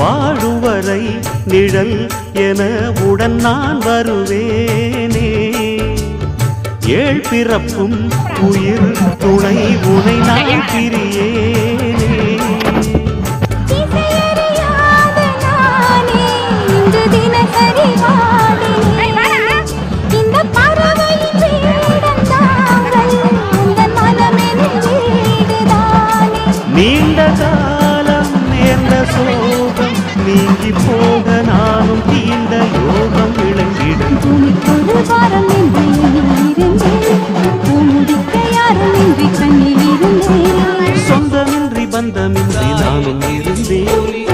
வாழுவரை நிழல் என உடன் நான் வருவேனே ஏழ் பிறப்பும் உயிர் துணை உனை நான் பிரியேனே நீண்ட காலம் நேர்ந்த சோகம் நீங்கி போக நானும் தீண்ட யோகம் விளங்கிடும் சொந்தமின்றி பந்தமின்றி நானும் இருந்தேன்